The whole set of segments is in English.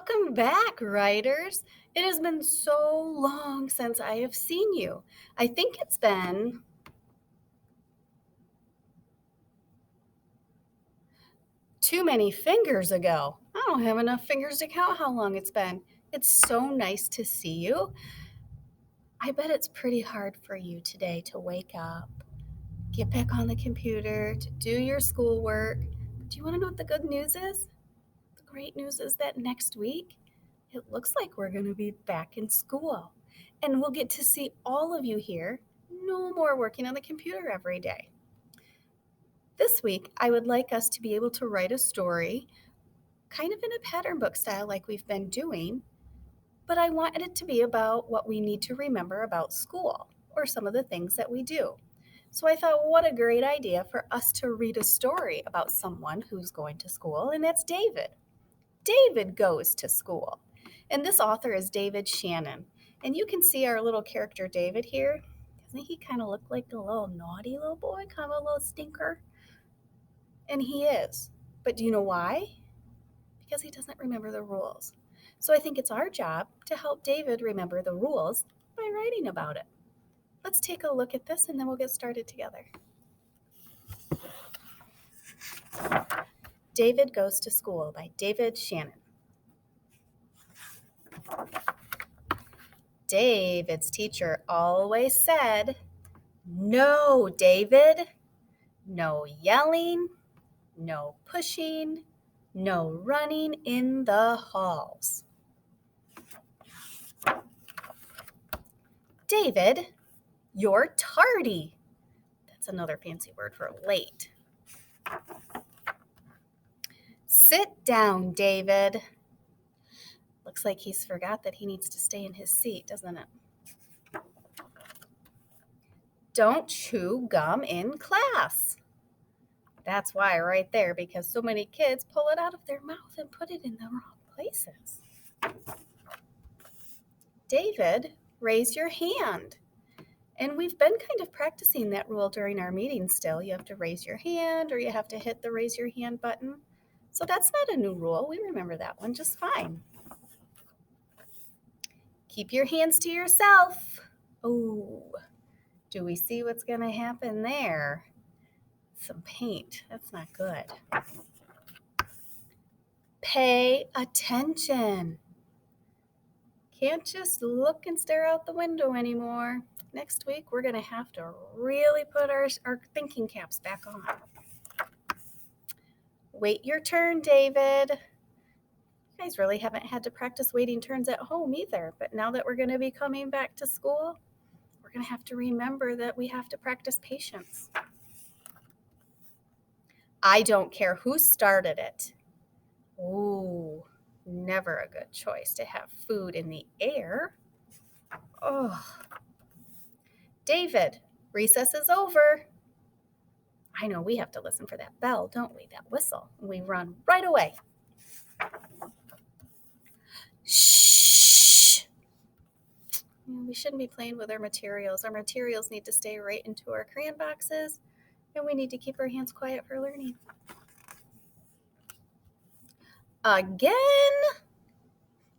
Welcome back, writers. It has been so long since I have seen you. I think it's been too many fingers ago. I don't have enough fingers to count how long it's been. It's so nice to see you. I bet it's pretty hard for you today to wake up, get back on the computer, to do your schoolwork. Do you want to know what the good news is? The great news is that next week, it looks like we're going to be back in school. And we'll get to see all of you here. No more working on the computer every day. This week, I would like us to be able to write a story, kind of in a pattern book style like we've been doing, but I wanted it to be about what we need to remember about school or some of the things that we do. So I thought, what a great idea for us to read a story about someone who's going to school, and that's David. David goes to school. And this author is David Shannon. And you can see our little character David here. Doesn't he kind of look like a little naughty little boy, kind of a little stinker? And he is. But do you know why? Because he doesn't remember the rules. So I think it's our job to help David remember the rules by writing about it. Let's take a look at this and then we'll get started together. David Goes to School by David Shannon. David's teacher always said, "No, David, no yelling, no pushing, no running in the halls." David, you're tardy. That's another fancy word for late. Sit down, David. Looks like he's forgot that he needs to stay in his seat, doesn't it? Don't chew gum in class. That's why right there, because so many kids pull it out of their mouth and put it in the wrong places. David, raise your hand. And we've been kind of practicing that rule during our meetings still. You have to raise your hand or you have to hit the raise your hand button. So that's not a new rule. We remember that one just fine. Keep your hands to yourself. Oh, do we see what's going to happen there? Some paint. That's not good. Pay attention. Can't just look and stare out the window anymore. Next week, we're going to have to really put our thinking caps back on. Wait your turn, David. You guys really haven't had to practice waiting turns at home either, but now that we're going to be coming back to school, we're going to have to remember that we have to practice patience. I don't care who started it. Ooh, never a good choice to have food in the air. Oh. David, recess is over. I know we have to listen for that bell, don't we? That whistle. We run right away. Shh. We shouldn't be playing with our materials. Our materials need to stay right into our crayon boxes, and we need to keep our hands quiet for learning. Again,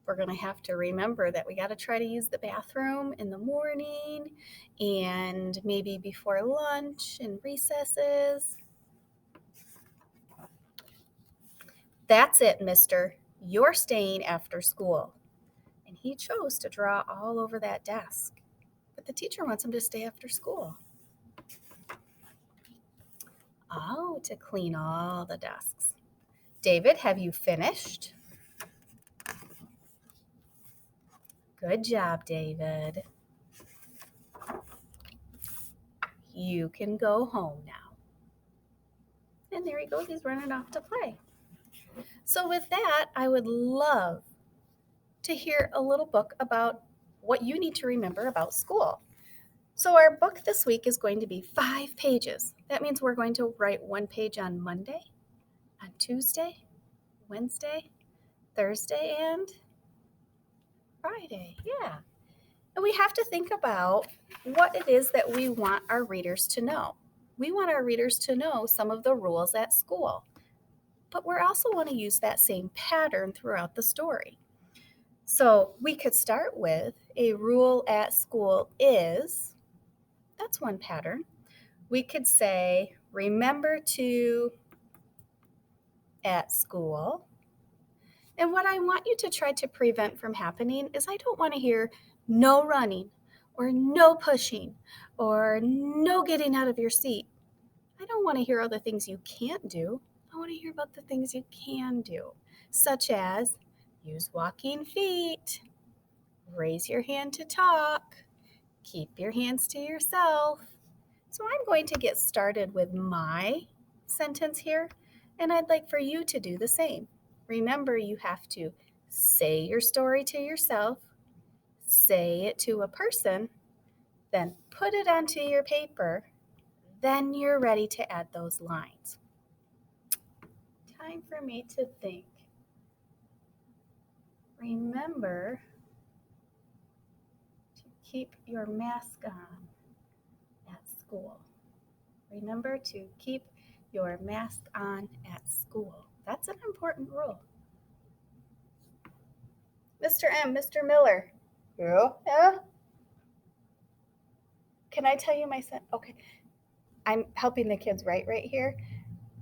we're going to have to remember that we got to try to use the bathroom in the morning and maybe before lunch and recesses. That's it, mister. You're staying after school. And he chose to draw all over that desk. But the teacher wants him to stay after school. Oh, to clean all the desks. David, have you finished? Good job, David. You can go home now. And there he goes. He's running off to play. So with that, I would love to hear a little book about what you need to remember about school. So our book this week is going to be 5 pages. That means we're going to write 1 page on Monday, on Tuesday, Wednesday, Thursday, and Friday. Yeah. And we have to think about what it is that we want our readers to know. We want our readers to know some of the rules at school, but we also want to use that same pattern throughout the story. So we could start with a rule at school is, that's one pattern. We could say, remember to at school. And what I want you to try to prevent from happening is I don't want to hear no running or no pushing or no getting out of your seat. I don't want to hear all the things you can't do. I want to hear about the things you can do, such as use walking feet, raise your hand to talk, keep your hands to yourself. So I'm going to get started with my sentence here, and I'd like for you to do the same. Remember, you have to say your story to yourself, say it to a person, then put it onto your paper, then you're ready to add those lines. Time for me to think. Remember to keep your mask on at school. Remember to keep your mask on at school. That's an important rule. Mr. M, Mr. Miller. Yeah? Can I tell you my son? Okay. I'm helping the kids write right here.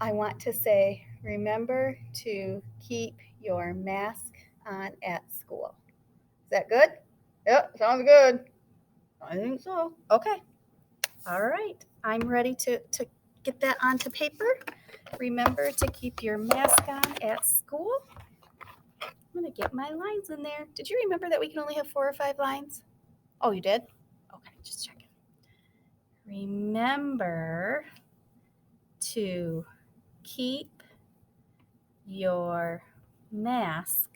I want to say, remember to keep your mask on at school. Is that good? Yep, sounds good. I think so. Okay. All right. I'm ready to get that onto paper. Remember to keep your mask on at school. I'm going to get my lines in there. Did you remember that we can only have 4 or 5 lines? Oh, you did? Okay, just checking. Remember to keep your mask.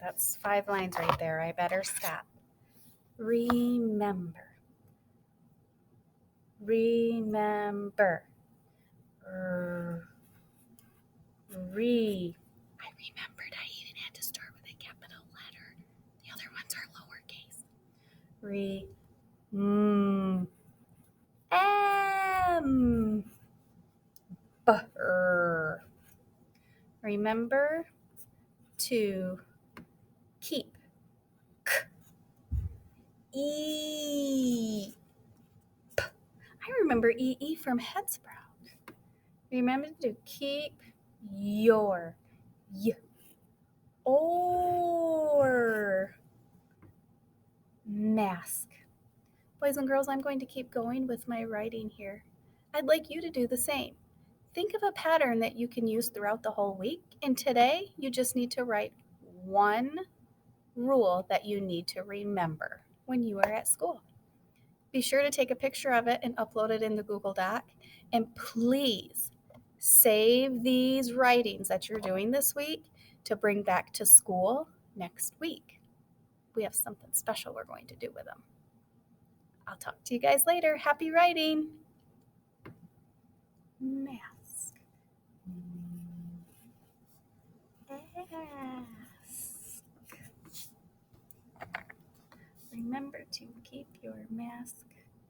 That's 5 lines right there. I better stop. Remember. Remember. I remembered I even had to start with a capital letter. The other ones are lowercase. Remember to keep. E. I remember EE from head sprout. Remember to keep your or mask. Boys and girls, I'm going to keep going with my writing here. I'd like you to do the same. Think of a pattern that you can use throughout the whole week, and today you just need to write one rule that you need to remember when you are at school. Be sure to take a picture of it and upload it in the Google Doc, and please save these writings that you're doing this week to bring back to school next week. We have something special we're going to do with them. I'll talk to you guys later. Happy writing. Mask. Ask. Remember to keep your mask